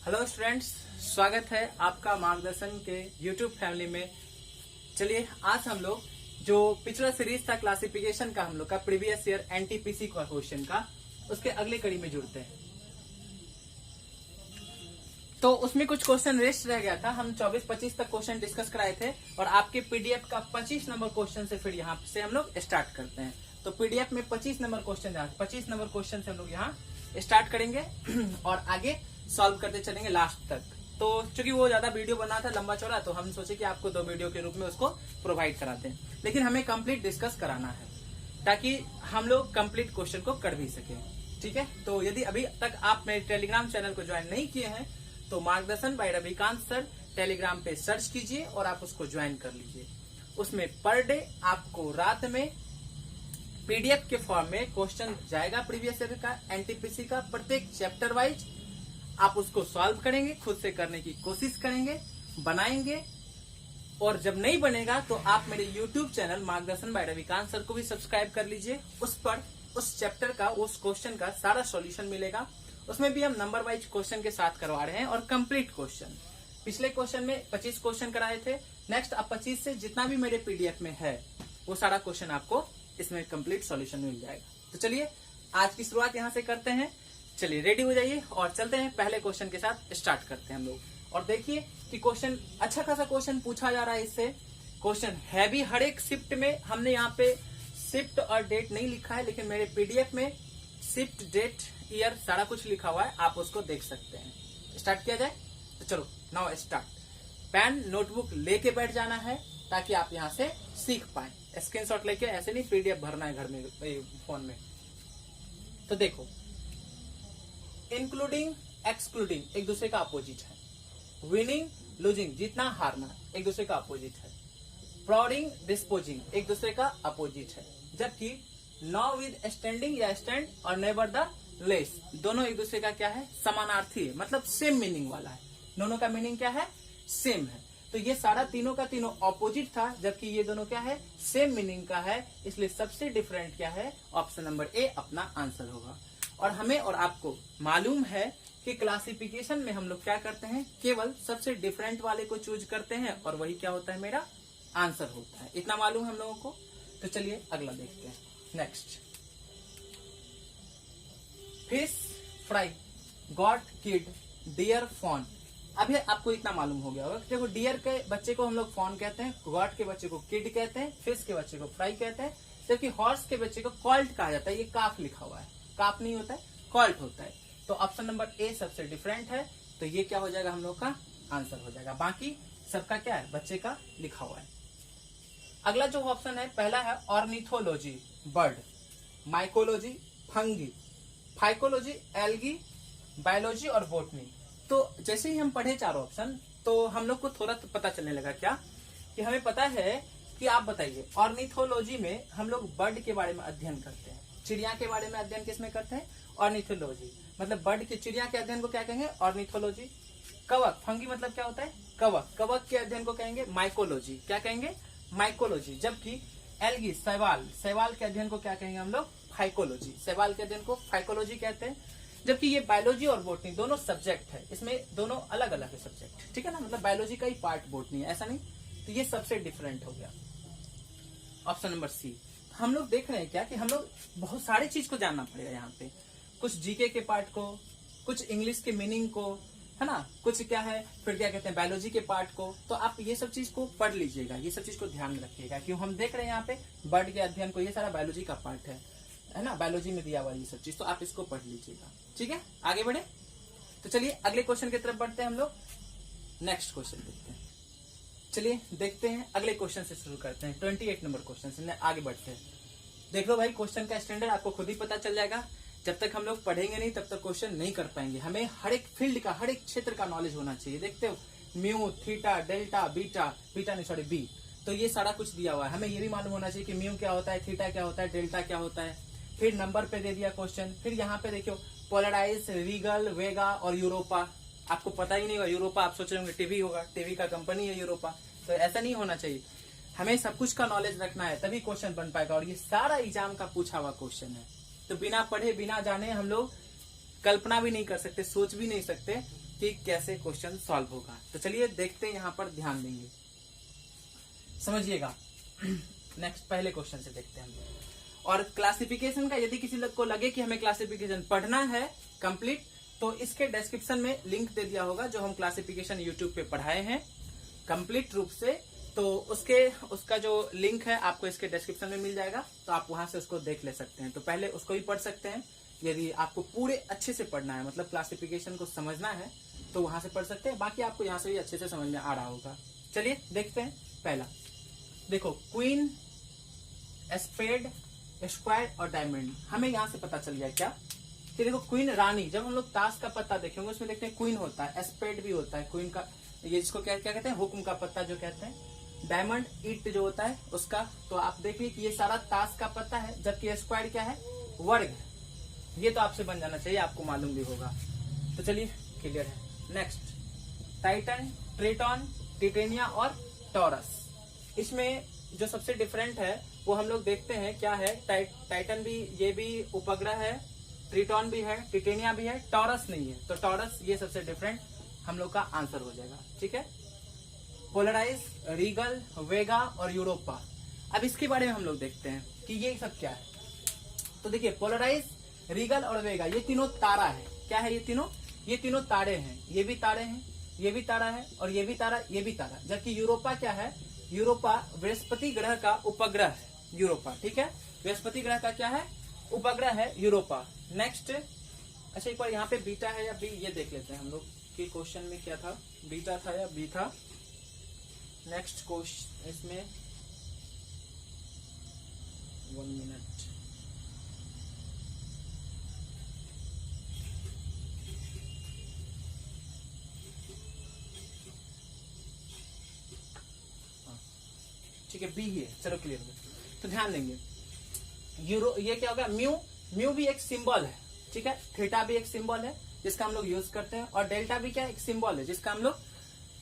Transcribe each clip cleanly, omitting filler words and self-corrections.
Hello students, स्वागत है आपका मार्गदर्शन के यूट्यूब फैमिली में। चलिए आज हम लोग जो पिछला सीरीज था क्लासिफिकेशन का, हम लोग का प्रीवियस ईयर एनटीपीसी का क्वेश्चन का, उसके अगले कड़ी में जुड़ते हैं। तो उसमें कुछ क्वेश्चन रेस्ट रह गया था। हम 24-25 तक क्वेश्चन डिस्कस कराए थे और आपके पीडीएफ का 25 नंबर क्वेश्चन से फिर यहाँ से हम लोग स्टार्ट करते हैं। तो पीडीएफ में 25 नंबर क्वेश्चन 25 नंबर क्वेश्चन से हम लोग यहाँ स्टार्ट करेंगे और आगे सॉल्व करते चलेंगे लास्ट तक। तो चूंकि वो ज्यादा वीडियो बना था लंबा चौड़ा, तो हम सोचे कि आपको 2 वीडियो के रूप में उसको प्रोवाइड कराते हैं, लेकिन हमें कंप्लीट डिस्कस कराना है ताकि हम लोग कंप्लीट क्वेश्चन को कर भी सके। ठीक है, तो यदि अभी तक आप मेरे टेलीग्राम चैनल को ज्वाइन नहीं किए हैं तो मार्गदर्शन बाय रविकांत सर टेलीग्राम पे सर्च कीजिए और आप उसको ज्वाइन कर लीजिए। उसमें पर डे आपको रात में पीडीएफ के फॉर्म में क्वेश्चन जाएगा प्रीवियस ईयर का एनटीपीसी का, प्रत्येक चैप्टर वाइज आप उसको सॉल्व करेंगे, खुद से करने की कोशिश करेंगे, बनाएंगे। और जब नहीं बनेगा तो आप मेरे यूट्यूब चैनल मार्गदर्शन बाय रविकांत सर को भी सब्सक्राइब कर लीजिए। उस पर उस चैप्टर का, उस क्वेश्चन का सारा सॉल्यूशन मिलेगा। उसमें भी हम नंबर वाइज क्वेश्चन के साथ करवा रहे हैं और कंप्लीट क्वेश्चन। पिछले क्वेश्चन में 25 क्वेश्चन कराए थे। नेक्स्ट अब 25 से जितना भी मेरे पीडीएफ में है वो सारा क्वेश्चन आपको इसमें कंप्लीट सॉल्यूशन मिल जाएगा। तो चलिए आज की शुरुआत यहाँ से करते हैं। चलिए रेडी हो जाइए और चलते हैं पहले क्वेश्चन के साथ स्टार्ट करते हैं हम लोग। और देखिए कि क्वेश्चन अच्छा खासा क्वेश्चन पूछा जा रहा है। इससे क्वेश्चन है भी हर एक शिफ्ट में। हमने यहाँ पे शिफ्ट और डेट नहीं लिखा है, लेकिन मेरे पीडीएफ में शिफ्ट, डेट, ईयर सारा कुछ लिखा हुआ है, आप उसको देख सकते हैं। स्टार्ट किया जाए तो चलो नाउ स्टार्ट। पेन नोटबुक लेके बैठ जाना है ताकि आप यहाँ से सीख पाए। स्क्रीनशॉट लेके ऐसे नहीं पीडीएफ भरना है घर में फोन में। तो देखो, इंक्लूडिंग एक्सक्लूडिंग एक दूसरे का अपोजिट है। विनिंग लूजिंग जीतना हारना एक दूसरे का अपोजिट है। प्राउडिंग डिस्पोजिंग एक दूसरे का अपोजिट है। जबकि नाउ विद स्टैंडिंग या स्टैंड और नेवर द लेस दोनों एक दूसरे का क्या है, समानार्थी है, मतलब सेम मीनिंग वाला है। दोनों का मीनिंग क्या है, सेम है। तो ये सारा तीनों का तीनों ऑपोजिट था, जबकि ये दोनों क्या है, सेम मीनिंग का है। इसलिए सबसे डिफरेंट क्या है, ऑप्शन नंबर ए अपना आंसर होगा। और हमें और आपको मालूम है कि क्लासिफिकेशन में हम लोग क्या करते हैं, केवल सबसे डिफरेंट वाले को चूज करते हैं और वही क्या होता है, मेरा आंसर होता है। इतना मालूम है हम लोगों को। तो चलिए अगला देखते हैं। Next, fish fry goat kid deer fawn. अभी आपको इतना मालूम हो गया होगा। देखो, डियर के बच्चे को हम लोग फॉन कहते हैं, गॉट के बच्चे को किड कहते हैं, फिश के बच्चे को फ्राई कहते हैं, जबकि हॉर्स के बच्चे को कॉल्ट कहा जाता है। ये काफ लिखा हुआ है, काफ नहीं होता है, कॉल्ट होता है। तो ऑप्शन नंबर ए सबसे डिफरेंट है, तो ये क्या हो जाएगा, हम लोग का आंसर हो जाएगा। बाकी सबका क्या है, बच्चे का लिखा हुआ है। अगला जो ऑप्शन है, पहला है ornithology bird, mycology fungi, phycology algae, biology और बोटनी। तो जैसे ही हम पढ़े चारों ऑप्शन, तो हम लोग को थोड़ा पता चलने लगा क्या, कि हमें पता है कि आप बताइए, ऑर्निथोलॉजी में हम लोग बर्ड के बारे में अध्ययन करते हैं, चिड़िया के बारे में अध्ययन किसमें करते हैं, ऑर्निथोलॉजी। मतलब बर्ड के, चिड़िया के अध्ययन को क्या कहेंगे, ऑर्निथोलॉजी। कवक, फंगी मतलब क्या होता है, कवक, कवक के अध्ययन को कहेंगे माइकोलॉजी। क्या कहेंगे, माइकोलॉजी। जबकि एल्गी, शैवाल, शैवाल के अध्ययन को क्या कहेंगे हम लोग, फाइकोलॉजी। शैवाल के अध्ययन को फाइकोलॉजी कहते हैं। जबकि ये बायोलॉजी और बोटनी दोनों सब्जेक्ट है, इसमें दोनों अलग अलग है सब्जेक्ट। ठीक है ना, मतलब बायोलॉजी का ही पार्ट बोटनी है, ऐसा नहीं। तो ये सबसे डिफरेंट हो गया। Option number C. हम लोग देख रहे हैं क्या, कि हम लोग बहुत सारी चीज को जानना पड़ेगा यहाँ पे। कुछ जीके के पार्ट को, कुछ इंग्लिश के मीनिंग को, है ना, कुछ क्या है, फिर क्या कहते हैं बायोलॉजी के पार्ट को। तो आप ये सब चीज को पढ़ लीजिएगा, ये सब चीज को ध्यान में रखिएगा। क्यों हम देख रहे हैं यहाँ पे बर्ड के अध्ययन को, ये सारा बायोलॉजी का पार्ट है ना, बायोलॉजी में दिया हुआ ये सब चीज, तो आप इसको पढ़ लीजिएगा। ठीक है, आगे बढ़े। तो चलिए अगले क्वेश्चन की तरफ बढ़ते हैं हम लोग। नेक्स्ट क्वेश्चन देखते हैं। चलिए देखते हैं, अगले क्वेश्चन से शुरू करते हैं। 28 नंबर क्वेश्चन से आगे बढ़ते हैं। देख लो भाई, क्वेश्चन का स्टैंडर्ड आपको खुद ही पता चल जाएगा। जब तक हम लोग पढ़ेंगे नहीं तब तक क्वेश्चन नहीं कर पाएंगे। हमें हर एक फील्ड का, हर एक क्षेत्र का नॉलेज होना चाहिए। देखते हो, mu, theta, delta, beta, beta नहीं सॉरी बी, तो ये सारा कुछ दिया हुआ है। हमें ये भी मालूम होना चाहिए कि म्यू क्या होता है, थीटा क्या होता है, डेल्टा क्या होता है। फिर नंबर पे दे दिया क्वेश्चन। फिर यहाँ पे देखियो पोलराइज, रीगल, वेगा और यूरोपा। आपको पता ही नहीं होगा यूरोपा, आप सोच रहे होंगे टीवी होगा, टीवी का कंपनी है यूरोपा। तो ऐसा नहीं होना चाहिए। हमें सब कुछ का नॉलेज रखना है, तभी क्वेश्चन बन पाएगा। और ये सारा एग्जाम का पूछा हुआ क्वेश्चन है, तो बिना पढ़े बिना जाने हम लोग कल्पना भी नहीं कर सकते, सोच भी नहीं सकते कि कैसे क्वेश्चन सॉल्व होगा। तो चलिए देखते हैं, यहाँ पर ध्यान देंगे, समझिएगा। नेक्स्ट पहले क्वेश्चन से देखते हैं हम। और क्लासिफिकेशन का यदि किसी को लगे कि हमें क्लासिफिकेशन पढ़ना है कंप्लीट, तो इसके डिस्क्रिप्शन में लिंक दे दिया होगा, जो हम क्लासिफिकेशन यूट्यूब पे पढ़ाए हैं कंप्लीट रूप से। तो उसका जो लिंक है आपको इसके डिस्क्रिप्शन में मिल जाएगा, तो आप वहां से उसको देख ले सकते हैं। तो पहले उसको भी पढ़ सकते हैं, यदि आपको पूरे अच्छे से पढ़ना है, मतलब क्लासिफिकेशन को समझना है, तो वहां से पढ़ सकते हैं। बाकी आपको यहाँ से भी अच्छे से समझ में आ रहा होगा। चलिए देखते हैं। पहला देखो, क्वीन, स्पेड, स्क्वायर और डायमंड। हमें यहाँ से पता चल गया क्या कि देखो, क्वीन रानी, जब हम लोग ताश का पत्ता देखेंगे उसमें देखते हैं क्वीन होता है, स्पेड भी होता है, क्वीन का ये जिसको क्या कहते हैं, हुक्म का पत्ता जो कहते हैं। डायमंड ईट जो होता है उसका। तो आप देखिए कि ये सारा ताश का पत्ता है, जबकि स्क्वायर क्या है, वर्ग। ये तो आपसे बन जाना चाहिए, आपको मालूम भी होगा। तो चलिए क्लियर है। नेक्स्ट, टाइटन, ट्रिटॉन, टिटेनिया और टॉरस। इसमें जो सबसे डिफरेंट है वो हम लोग देखते हैं क्या है। टाइटन भी, ये भी उपग्रह है, ट्रिटॉन भी है, टिटेनिया भी है, टॉरस नहीं है। तो टॉरस ये सबसे डिफरेंट हम लोग का आंसर हो जाएगा, ठीक है। पोलराइज, रीगल, वेगा और यूरोपा। अब इसके बारे में हम लोग देखते हैं कि ये सब क्या है। तो देखिए, पोलराइज, रीगल और वेगा, ये तीनों तारा है। क्या है ये तीनों तारे हैं। ये भी तारे हैं, ये भी तारा है, और ये भी तारा, ये भी तारा। जबकि यूरोपा क्या है, यूरोपा बृहस्पति ग्रह का उपग्रह है यूरोपा, ठीक है। बृहस्पति ग्रह का क्या है, उपग्रह है यूरोपा। नेक्स्ट, अच्छा एक बार यहाँ पे बीटा है या बी, ये देख लेते हैं हम लोग कि क्वेश्चन में क्या था, बीटा था या बी था। नेक्स्ट क्वेश्चन, इसमें 1 मिनट। ठीक है, बी ही है, चलो क्लियर हो। तो ध्यान देंगे, ये क्या होगा, म्यू भी एक सिंबल है, ठीक है। थीटा भी एक सिंबल है जिसका हम लोग यूज करते हैं, और डेल्टा भी क्या एक सिंबल है जिसका हम लोग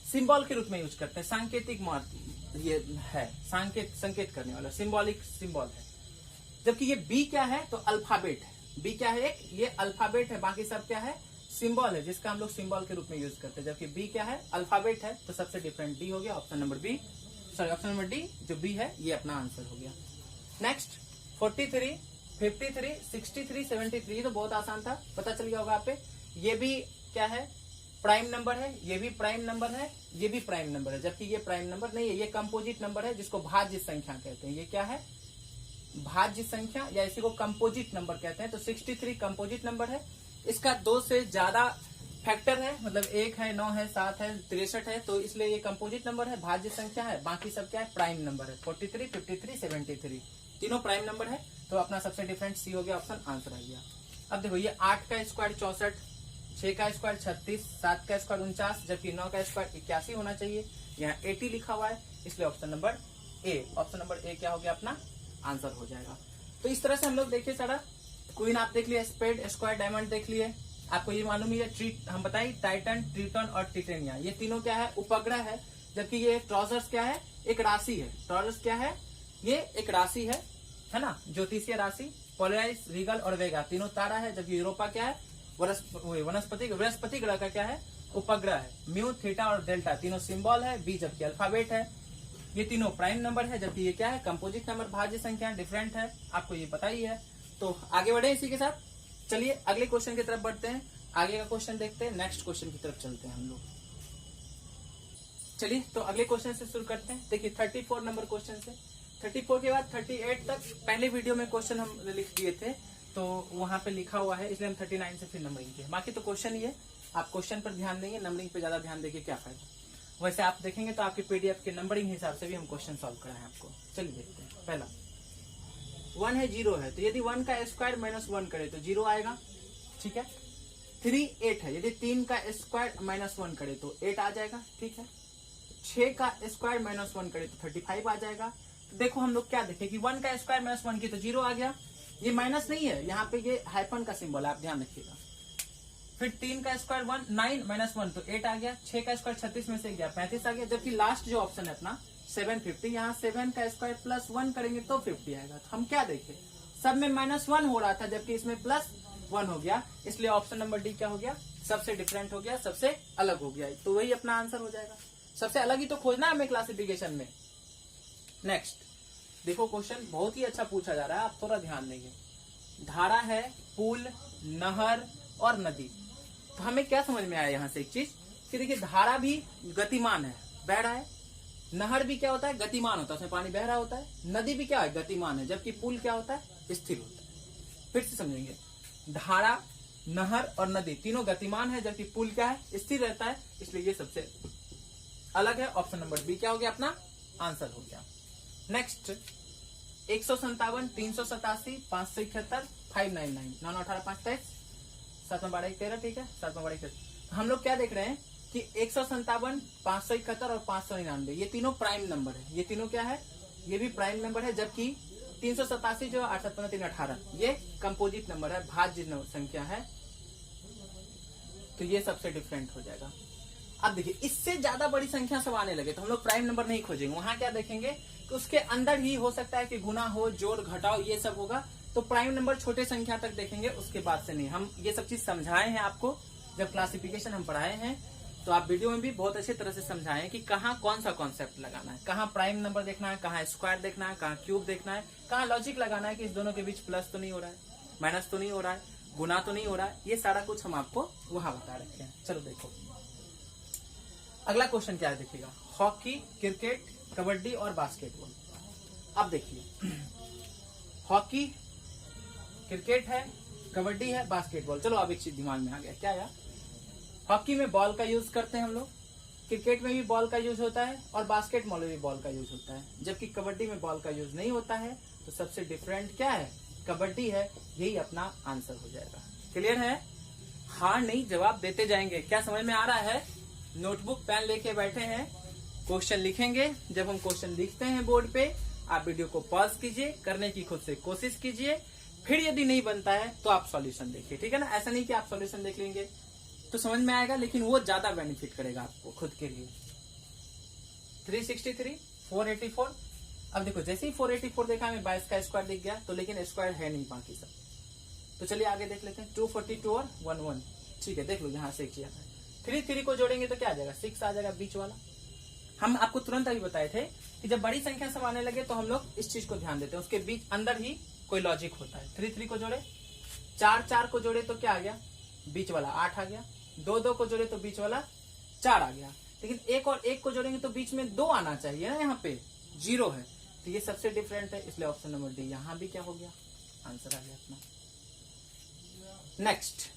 सिंबल के रूप में यूज करते हैं। सांकेतिक ये है, संकेत करने वाला सिंबॉलिक सिंबल है। जबकि ये बी क्या है, तो अल्फाबेट है। बी क्या है, एक ये अल्फाबेट है, बाकी सब क्या है, सिंबल है जिसका हम लोग सिंबल के रूप में यूज करते हैं। जबकि बी क्या है, अल्फाबेट है। तो सबसे डिफरेंट डी हो गया, ऑप्शन नंबर डी, जो बी है ये अपना आंसर हो गया। नेक्स्ट, 43, 53, 63, 73, ये तो बहुत आसान था, पता चल गया होगा आप पे। ये भी क्या है, प्राइम नंबर है, ये भी प्राइम नंबर है, ये भी प्राइम नंबर है। जबकि ये प्राइम नंबर नहीं है, ये कंपोजिट नंबर है जिसको भाज्य संख्या कहते हैं। ये क्या है, भाज्य संख्या, या इसी को कंपोजिट नंबर कहते हैं। तो 63 कंपोजिट नंबर है, इसका 2 से ज्यादा फैक्टर है, मतलब 1 है, 9 है, 7 है, 63 है, तो इसलिए ये कंपोजिट नंबर है, भाज्य संख्या है। बाकी सब क्या है, प्राइम नंबर है। 43, 53, 73 तीनों प्राइम नंबर है। तो अपना सबसे डिफरेंट सी हो गया, ऑप्शन आंसर आ गया। अब देखो, ये 8 का स्क्वायर 64, 6 का स्क्वायर 36, 7 का स्क्वायर 49, जबकि 9 का स्क्वायर 81 होना चाहिए। यहाँ 80 लिखा हुआ है, इसलिए ऑप्शन नंबर ए क्या हो गया, अपना आंसर हो जाएगा। तो इस तरह से हम लोग देखिए सारा, क्वीन आप देख लिए, स्पेड, स्क्वायर, डायमंड देख लिए। आपको ये मालूम ही है, हम बताइए टाइटन, ट्रिटन और टिटेनिया, ये तीनों क्या है, उपग्रह है। जबकि ये ट्रॉजर्स क्या है, एक राशि है। ट्रॉजर्स क्या है, ये एक राशि है ना, ज्योतिषीय राशि। पोलराइज, रीगल और वेगा तीनों तारा है। जबकि यूरोपा क्या है, बृहस्पति ग्रह का क्या है, उपग्रह है। म्यू, थीटा और डेल्टा तीनों सिंबल है। बी जबकि अल्फाबेट है। ये तीनों प्राइम नंबर है, जबकि ये क्या है, कंपोजिट नंबर, भाज्य संख्या, डिफरेंट है, आपको ये पता ही है। तो आगे बढ़े इसी के साथ। चलिए अगले क्वेश्चन की तरफ बढ़ते हैं, आगे का क्वेश्चन देखते हैं, नेक्स्ट क्वेश्चन की तरफ चलते हैं हम लोग। चलिए तो अगले क्वेश्चन से शुरू करते हैं। देखिए 34 नंबर क्वेश्चन से 34 के बाद 38 तक पहले वीडियो में क्वेश्चन हम लिख दिए थे, तो वहां पे लिखा हुआ है, इसलिए हम 39 से फिर नंबरिंग किए। बाकी तो क्वेश्चन ही है, आप क्वेश्चन पर ध्यान देंगे, नंबरिंग पे ज्यादा ध्यान देंगे क्या फायदा। वैसे आप देखेंगे तो आपके पीडीएफ के नंबरिंग हिसाब से भी हम क्वेश्चन सॉल्व कराए आपको। चलिए देखते हैं। पहला 1 है, 0 है, तो यदि 1 का स्क्वायर -1 करे तो 0 आएगा, ठीक है। 3 8 है, यदि 3 का स्क्वायर -1 करे तो 8 आ जाएगा, ठीक है। 6 का स्क्वायर -1 करे तो 35 आ जाएगा। तो देखो हम लोग क्या देखें कि 1 का स्क्वायर -1 की तो 0 आ गया, ये माइनस नहीं है, यहाँ पे ये हाइफन का सिंबल है, आप ध्यान रखिएगा। फिर 3 का स्क्वायर 9 -1 तो 8 आ गया। 6 का स्क्वायर 36 में से गया 35 आ गया। जबकि लास्ट जो ऑप्शन है अपना 750, यहाँ 7 का स्क्वायर +1 करेंगे तो 50 आएगा। तो हम क्या देखें, सब में -1 हो रहा था, जबकि इसमें 1 हो गया, इसलिए ऑप्शन नंबर डी क्या हो गया, सबसे डिफरेंट हो गया, सबसे अलग हो गया। तो वही अपना आंसर हो जाएगा। सबसे अलग ही तो खोजना है हमें क्लासिफिकेशन में। नेक्स्ट देखो, क्वेश्चन बहुत ही अच्छा पूछा जा रहा है, आप थोड़ा ध्यान देंगे। धारा है, पुल, नहर और नदी। तो हमें क्या समझ में आया यहाँ से एक चीज कि देखिए, धारा भी गतिमान है, बह रहा है। नहर भी क्या होता है, गतिमान होता है, उसमें पानी बह रहा होता है। नदी भी क्या है, गतिमान है। जबकि पुल क्या होता है, स्थिर होता है। फिर से समझेंगे, धारा, नहर और नदी तीनों गतिमान है, जबकि पुल क्या है, स्थिर रहता है। इसलिए ये सबसे अलग है। ऑप्शन नंबर बी क्या हो गया, अपना आंसर हो गया। नेक्स्ट 157, 387, 571, 599, 9 18 5 23, 7 में 12 13, ठीक है, 7 में 12 13। हम लोग क्या देख रहे हैं कि 157, 571 और 599 ये तीनों प्राइम नंबर है। ये तीनों क्या है, ये भी प्राइम नंबर है। जबकि 387 जो 8 7 3 18 ये कंपोजिट नंबर है, भाज्य संख्या है। तो ये सबसे डिफरेंट हो जाएगा। अब देखिए, इससे ज्यादा बड़ी संख्या सब आने लगे तो हम लोग प्राइम नंबर नहीं खोजेंगे। वहां क्या देखेंगे कि उसके अंदर ही हो सकता है कि गुना हो, जोड़ घटाओ, ये सब होगा। तो प्राइम नंबर छोटे संख्या तक देखेंगे, उसके बाद से नहीं। हम ये सब चीज समझाए हैं आपको, जब क्लासिफिकेशन हम पढ़ाए हैं तो आप वीडियो में भी बहुत अच्छी तरह से समझाएं कि कहाँ कौन सा कॉन्सेप्ट लगाना है, कहाँ प्राइम नंबर देखना है, कहाँ स्क्वायर देखना है, कहाँ क्यूब देखना है, कहाँ लॉजिक लगाना है कि इस दोनों के बीच प्लस तो नहीं हो रहा है, माइनस तो नहीं हो रहा है, गुना तो नहीं हो रहा है। ये सारा कुछ हम आपको वहां बता रखे हैं। चलो देखो, अगला क्वेश्चन क्या है, देखिएगा। हॉकी, क्रिकेट, कबड्डी और बास्केटबॉल। अब देखिए, हॉकी, क्रिकेट है, कबड्डी है, बास्केटबॉल। चलो अब एक चीज दिमाग में आ गया, क्या यार, हॉकी में बॉल का यूज करते हैं हम लोग, क्रिकेट में भी बॉल का यूज होता है और बास्केटबॉल में भी बॉल का यूज होता है। जबकि कबड्डी में बॉल का यूज नहीं होता है। तो सबसे डिफरेंट क्या है, कबड्डी है। यही अपना आंसर हो जाएगा। क्लियर है? हाँ नहीं जवाब देते जाएंगे। क्या समझ में आ रहा है? नोटबुक पेन लेके बैठे हैं, क्वेश्चन लिखेंगे। जब हम क्वेश्चन लिखते हैं बोर्ड पे, आप वीडियो को पॉज कीजिए, करने की खुद से कोशिश कीजिए। फिर यदि नहीं बनता है तो आप सॉल्यूशन देखिए, ठीक है ना। ऐसा नहीं कि आप सॉल्यूशन देख लेंगे तो समझ में आएगा, लेकिन वो ज्यादा बेनिफिट करेगा आपको खुद के लिए। 363, 484। अब देखो, जैसे ही 484 देखा, हमें 22 का स्क्वायर दिख गया, तो लेकिन स्क्वायर है नहीं बाकी सब। तो चलिए आगे देख लेते हैं। 242 और 11, ठीक है, देख लो यहाँ से किया था। 3 को जोड़ेंगे तो क्या आ जाएगा, 6 आ जाएगा बीच वाला। हम आपको तुरंत अभी बताए थे कि जब बड़ी संख्या सब आने लगे तो हम लोग इस चीज को ध्यान देते हैं, उसके बीच अंदर ही कोई लॉजिक होता है। 3 को जोड़े, 4 को जोड़े तो क्या आ गया, बीच वाला 8 आ गया। 2 को जोड़े तो बीच वाला 4 आ गया। लेकिन 1 और 1 को जोड़ेंगे तो बीच में 2 आना चाहिए ना, यहाँ पे 0 है। तो ये सबसे डिफरेंट है, इसलिए ऑप्शन नंबर डी यहाँ भी क्या हो गया, आंसर आ गया अपना। नेक्स्ट,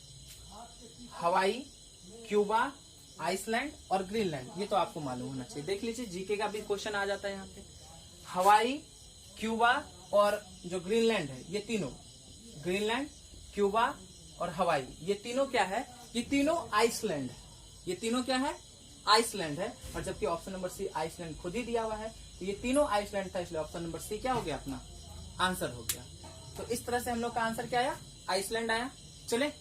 हवाई, क्यूबा, आइसलैंड और ग्रीनलैंड। ये तो आपको मालूम होना चाहिए। देख लीजिए, जीके का भी क्वेश्चन आ जाता है यहाँ पे। हवाई, क्यूबा और जो ग्रीनलैंड है, ये तीनों, ग्रीनलैंड, क्यूबा और हवाई, ये तीनों क्या है, ये तीनों आइसलैंड है। ये तीनों क्या है, आइसलैंड है। और जबकि ऑप्शन नंबर सी आइसलैंड खुद ही दिया हुआ है, तो ये तीनों आइसलैंड था, इसलिए ऑप्शन नंबर सी क्या हो गया, अपना आंसर हो गया। तो इस तरह से हम लोग का आंसर क्या आया, आइसलैंड आया। चले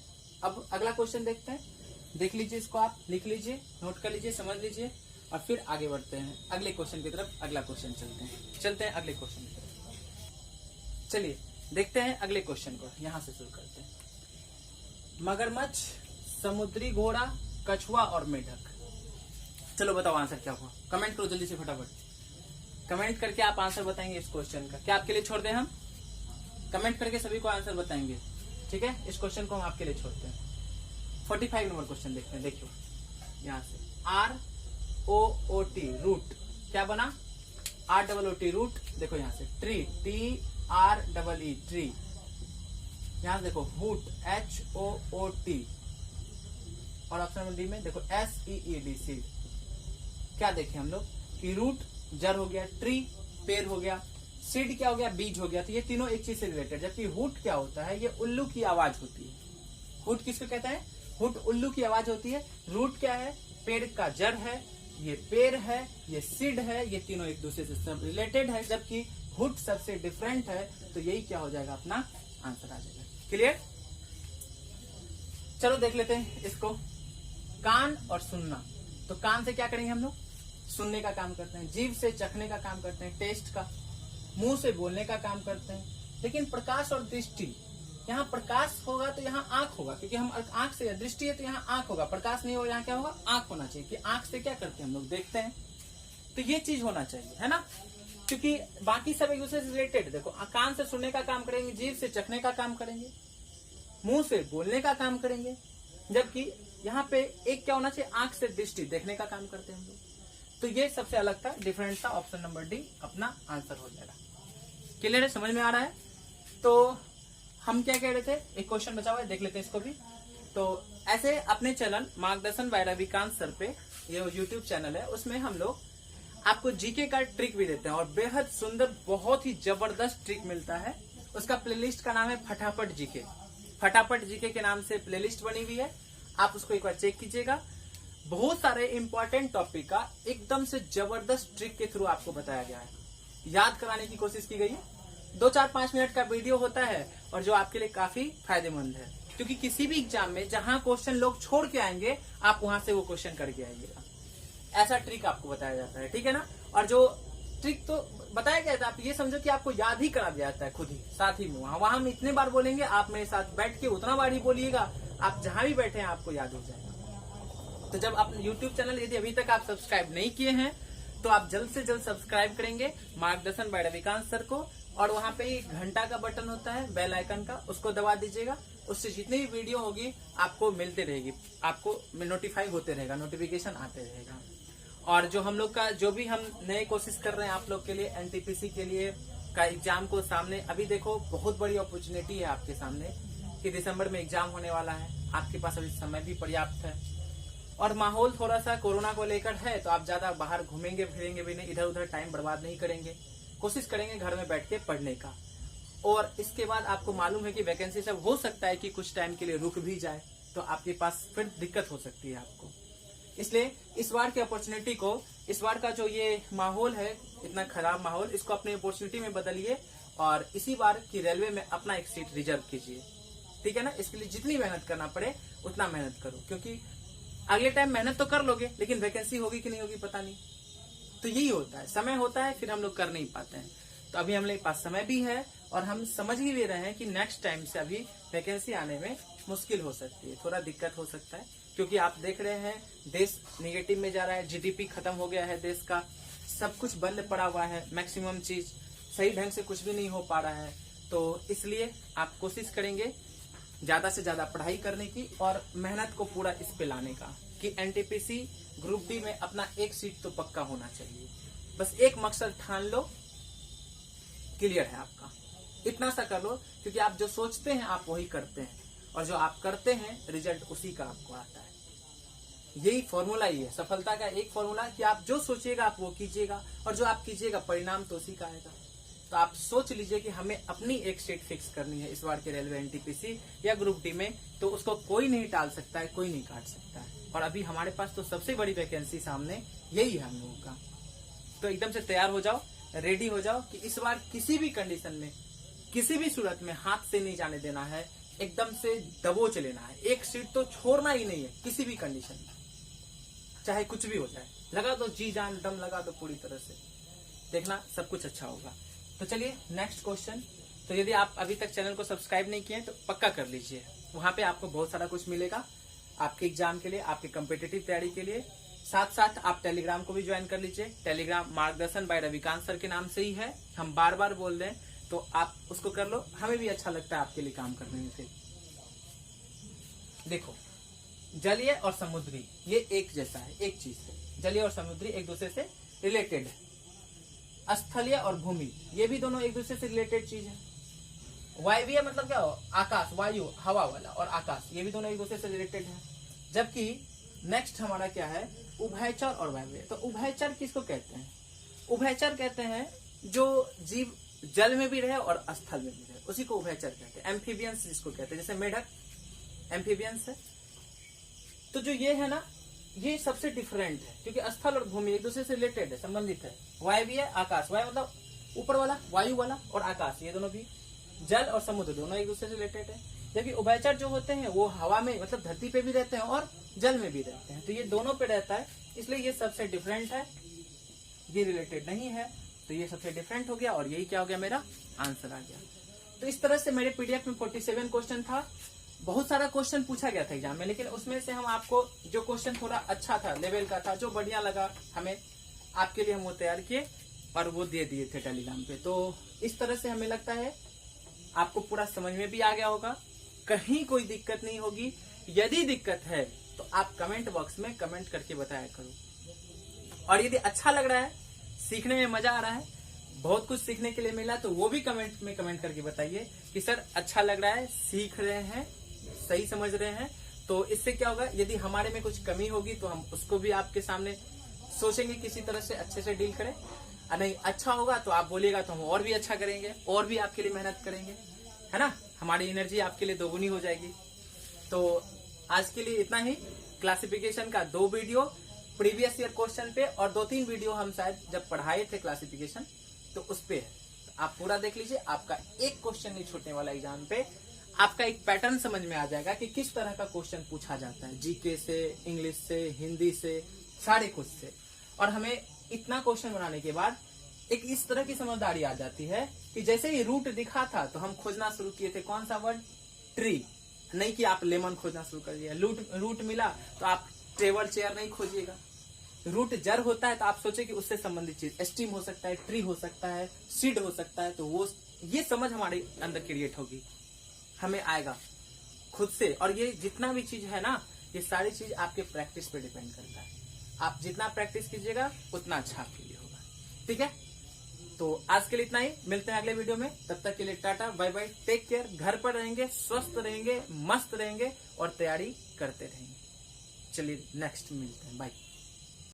अब अगला क्वेश्चन देखते हैं। देख लीजिए, इसको आप लिख लीजिए, नोट कर लीजिए, समझ लीजिए, और फिर आगे बढ़ते हैं अगले क्वेश्चन की तरफ। अगला क्वेश्चन चलते हैं अगले क्वेश्चन की तरफ। चलिए देखते हैं अगले क्वेश्चन को, यहां से शुरू करते हैं। मगरमच्छ, समुद्री घोड़ा, कछुआ और मेढक। चलो बताओ आंसर क्या हुआ, कमेंट करो जल्दी से फटाफट। कमेंट करके आप आंसर बताएंगे इस क्वेश्चन का। क्या आपके लिए छोड़ दें हम? कमेंट करके सभी को आंसर बताएंगे, ठीक है। इस क्वेश्चन को हम आपके लिए छोड़ते हैं। 45 नंबर क्वेश्चन देखते हैं। देखियो यहाँ से, ROOT, रूट क्या बना, ROOT, रूट। देखो यहाँ से, ट्री, TREE, ट्री। यहाँ देखो, हुट, HOOT। और ऑप्शन नंबर डी में देखो, SEED, सीड। क्या देखे हम लोग कि रूट जड़ हो गया, ट्री पेड़ हो गया, सीड क्या हो गया, बीज हो गया। तो ये तीनों एक चीज से रिलेटेड। जबकि हुट क्या होता है, ये उल्लू की आवाज होती है। हुट किसको कहते हैं, हुट उल्लू की आवाज होती है। रूट क्या है, पेड़ का जड़ है, ये पेड़ है, ये सीड है, ये तीनों एक दूसरे से सब रिलेटेड है। जबकि हुट सबसे डिफरेंट है, तो यही क्या हो जाएगा, अपना आंसर आ जाएगा। क्लियर? चलो देख लेते हैं इसको। कान और सुनना। तो कान से क्या करेंगे हम लोग, सुनने का काम करते हैं। जीभ से चखने का काम करते हैं, टेस्ट का। मुंह से बोलने का काम करते हैं। लेकिन प्रकाश और दृष्टि यहाँ प्रकाश होगा तो यहाँ आंख होगा, क्योंकि हम आंख से दृष्टि है तो यहाँ आंख होगा, प्रकाश नहीं होगा यहाँ क्या होगा, आंख होना चाहिए, कि आंख से क्या करते हैं हम लोग देखते हैं। तो ये चीज होना चाहिए, है ना, क्योंकि बाकी सब एक दूसरे से रिलेटेड। देखो कान से सुनने का काम करेंगे, जीभ से चखने का काम करेंगे, मुंह से बोलने का काम करेंगे, जबकि यहाँ पे एक क्या होना चाहिए, आंख से दृष्टि देखने का काम करते हैं हम लोग। तो ये सबसे अलग था, डिफरेंट था। ऑप्शन नंबर डी अपना आंसर हो जाएगा। क्लियर है, समझ में आ रहा है। तो हम क्या कह रहे थे, एक क्वेश्चन बचा हुआ है, देख लेते हैं इसको भी। तो ऐसे अपने चैनल मार्गदर्शन बाय रविकांत सर पे, ये यूट्यूब चैनल है, उसमें हम लोग आपको जीके का ट्रिक भी देते हैं, और बेहद सुंदर बहुत ही जबरदस्त ट्रिक मिलता है। उसका प्लेलिस्ट का नाम है फटाफट जीके। फटाफट जीके के नाम से प्लेलिस्ट बनी हुई है, आप उसको एक बार चेक कीजिएगा। बहुत सारे इंपॉर्टेंट टॉपिक का एकदम से जबरदस्त ट्रिक के थ्रू आपको बताया गया है, याद कराने की कोशिश की गई है। 2-4-5 मिनट का वीडियो होता है, और जो आपके लिए काफी फायदेमंद है, क्योंकि किसी भी एग्जाम में जहां क्वेश्चन लोग छोड़ के आएंगे, आप वहां से वो क्वेश्चन करके आइएगा। ऐसा ट्रिक आपको बताया जाता है, ठीक है ना। और जो ट्रिक तो बताया गया था, आप ये समझो कि आपको याद ही करा दिया जाता है खुद ही, साथ ही में वहां हम इतने बार बोलेंगे, आप मेरे साथ बैठ के उतना बार ही बोलिएगा, आप जहां भी बैठे हैं आपको याद हो जाएगा। तो जब आप YouTube चैनल यदि अभी तक आप सब्सक्राइब नहीं किए हैं, तो आप जल्द से जल्द सब्सक्राइब करेंगे मार्गदर्शन बाय रविकांत सर को, और वहां पे एक घंटा का बटन होता है बेल आइकन का, उसको दबा दीजिएगा। उससे जितनी भी वीडियो होगी आपको मिलते रहेगी, आपको नोटिफाई होते रहेगा, नोटिफिकेशन आते रहेगा। और जो हम लोग का जो भी हम नए कोशिश कर रहे हैं आप लोग के लिए, एनटीपीसी के लिए का एग्जाम को सामने, अभी देखो बहुत बड़ी अपॉर्चुनिटी है आपके सामने कि दिसंबर में एग्जाम होने वाला है, आपके पास अभी समय भी पर्याप्त है, और माहौल थोड़ा सा कोरोना को लेकर है, तो आप ज्यादा बाहर घूमेंगे फिरेंगे भी नहीं, इधर उधर टाइम बर्बाद नहीं करेंगे, कोशिश करेंगे घर में बैठ के पढ़ने का। और इसके बाद आपको मालूम है कि वैकेंसी सब हो सकता है कि कुछ टाइम के लिए रुक भी जाए, तो आपके पास फिर दिक्कत हो सकती है आपको। इसलिए इस बार की अपॉर्चुनिटी को, इस बार का जो ये माहौल है इतना खराब माहौल, इसको अपने अपॉर्चुनिटी में बदलिए, और इसी बार की रेलवे में अपना एक सीट रिजर्व कीजिए, ठीक है ना। इसके लिए जितनी मेहनत करना पड़े उतना मेहनत करो, क्योंकि अगले टाइम मेहनत तो कर लोगे, लेकिन वैकेंसी होगी कि नहीं होगी पता नहीं। तो यही होता है, समय होता है, फिर हम लोग कर नहीं पाते हैं। तो अभी हम लोग के पास समय भी है, और हम समझ ही ले रहे हैं कि नेक्स्ट टाइम से अभी वैकेंसी आने में मुश्किल हो सकती है, थोड़ा दिक्कत हो सकता है, क्योंकि आप देख रहे हैं देश निगेटिव में जा रहा है, जीडीपी खत्म हो गया है देश का, सब कुछ बंद पड़ा हुआ है, मैक्सिमम चीज सही ढंग से कुछ भी नहीं हो पा रहा है। तो इसलिए आप कोशिश करेंगे ज्यादा से ज्यादा पढ़ाई करने की, और मेहनत को पूरा इस पे लाने का कि एनटीपीसी ग्रुप डी में अपना एक सीट तो पक्का होना चाहिए। बस एक मकसद ठान लो, क्लियर है आपका, इतना सा कर लो, क्योंकि आप जो सोचते हैं आप वही करते हैं, और जो आप करते हैं रिजल्ट उसी का आपको आता है। यही फॉर्मूला ही है सफलता का, एक फॉर्मूला कि आप जो सोचिएगा आप वो कीजिएगा, और जो आप कीजिएगा परिणाम तो उसी का आएगा। तो आप सोच लीजिए कि हमें अपनी एक सीट फिक्स करनी है इस बार के रेलवे एनटीपीसी या ग्रुप डी में, तो उसको कोई नहीं टाल सकता है, कोई नहीं काट सकता है। और अभी हमारे पास तो सबसे बड़ी वैकेंसी सामने यही है हम लोगों का। तो एकदम से तैयार हो जाओ, रेडी हो जाओ कि इस बार किसी भी कंडीशन में, किसी भी सूरत में हाथ से नहीं जाने देना है, एकदम से दबोच लेना है, एक सीट तो छोड़ना ही नहीं है किसी भी कंडीशन में, चाहे कुछ भी हो जाए। लगा दो जी जान, दम लगा दो पूरी तरह से, देखना सब कुछ अच्छा होगा। तो चलिए नेक्स्ट क्वेश्चन। तो यदि आप अभी तक चैनल को सब्सक्राइब नहीं किए तो पक्का कर लीजिए, वहां पे आपको बहुत सारा कुछ मिलेगा आपके एग्जाम के लिए, आपके कम्पिटेटिव तैयारी के लिए। साथ साथ आप टेलीग्राम को भी ज्वाइन कर लीजिए, टेलीग्राम मार्गदर्शन बाय रविकांत सर के नाम से ही है, हम बार बार बोल रहे हैं, तो आप उसको कर लो, हमें भी अच्छा लगता है आपके लिए काम करने में। फिर देखो जलीय और समुद्री ये एक जैसा है, एक चीज है, जलीय और समुद्री एक दूसरे से रिलेटेड है। स्थलीय और भूमि ये भी दोनों एक दूसरे से रिलेटेड चीज है। वायवीय मतलब क्या हो, आकाश, वायु हवा वाला, और आकाश ये भी दोनों एक दूसरे से रिलेटेड है। जबकि नेक्स्ट हमारा क्या है, उभयचर और वायवीय। तो उभयचर किसको कहते हैं, उभयचर कहते हैं जो जीव जल में भी रहे और स्थल में भी रहे, उसी को उभयचर कहते हैं। एम्फीबियंस जिसको कहते हैं, जैसे मेढक एम्फीबियंस है। तो जो ये है ना, ये सबसे डिफरेंट है, क्योंकि स्थल और भूमि एक दूसरे से रिलेटेड है, संबंधित है। वायवीय आकाश, वायु मतलब ऊपर वाला, वायु वाला, और आकाश ये दोनों भी, जल और समुद्र दोनों एक दूसरे से रिलेटेड है। जबकि उभयचर जो होते हैं वो हवा में मतलब धरती पे भी रहते हैं और जल में भी रहते हैं, तो ये दोनों पे रहता है, इसलिए ये सबसे डिफरेंट है, ये रिलेटेड नहीं है, तो ये सबसे डिफरेंट हो गया, और यही क्या हो गया, मेरा आंसर आ गया। तो इस तरह से मेरे पीडीएफ में 47 क्वेश्चन था। बहुत सारा क्वेश्चन पूछा गया था एग्जाम में, लेकिन उसमें से हम आपको जो क्वेश्चन थोड़ा अच्छा था, लेवल का था, जो बढ़िया लगा हमें, आपके लिए हम वो तैयार किए और वो दे दिए थे टेलीग्राम पे। तो इस तरह से हमें लगता है आपको पूरा समझ में भी आ गया होगा, कहीं कोई दिक्कत नहीं होगी। यदि दिक्कत है तो आप कमेंट बॉक्स में कमेंट करके बताया करो। और यदि अच्छा लग रहा है, सीखने में मजा आ रहा है, बहुत कुछ सीखने के लिए मिला, तो वो भी कमेंट में कमेंट करके बताइए कि सर अच्छा लग रहा है, सीख रहे हैं, सही समझ रहे हैं। तो इससे क्या होगा, यदि हमारे में कुछ कमी होगी तो हम उसको भी आपके सामने सोचेंगे किसी तरह से अच्छे से डील करें। और नहीं अच्छा होगा तो आप बोलिएगा तो हम और भी अच्छा करेंगे, और भी आपके लिए मेहनत करेंगे, है ना। हमारी एनर्जी आपके लिए दोगुनी हो जाएगी। तो आज के लिए इतना ही। क्लासिफिकेशन का 2 वीडियो प्रीवियस ईयर क्वेश्चन पे और 2-3 वीडियो हम शायद जब पढ़ाए थे क्लासिफिकेशन, तो उस पे है। तो आप पूरा देख लीजिए, आपका एक क्वेश्चन नहीं छूटने वाला एग्जाम पे। आपका एक पैटर्न समझ में आ जाएगा कि किस तरह का क्वेश्चन पूछा जाता है, जीके से, इंग्लिश से, हिंदी से, सारे कुछ से। और हमें इतना क्वेश्चन बनाने के बाद एक इस तरह की समझदारी आ जाती है कि जैसे ही रूट दिखा था तो हम खोजना शुरू किए थे, कौन सा वर्ड, ट्री। नहीं कि आप लेमन खोजना शुरू कर दिया। रूट मिला तो आप टेबल चेयर नहीं खोजिएगा। रूट जड़ होता है तो आप सोचे कि उससे संबंधित चीज, स्टीम हो सकता है, ट्री हो सकता है, सीड हो सकता है। तो वो ये समझ हमारे अंदर क्रिएट होगी, हमें आएगा खुद से। और ये जितना भी चीज है ना, ये सारी चीज आपके प्रैक्टिस पे डिपेंड करता है। आप जितना प्रैक्टिस कीजिएगा उतना अच्छा आपके लिए होगा। ठीक है, तो आज के लिए इतना ही। मिलते हैं अगले वीडियो में, तब तक के लिए tata bye bye, take care. घर पर रहेंगे, स्वस्थ रहेंगे, मस्त रहेंगे और तैयारी करते रहेंगे। चलिए नेक्स्ट मिलते हैं, बाय।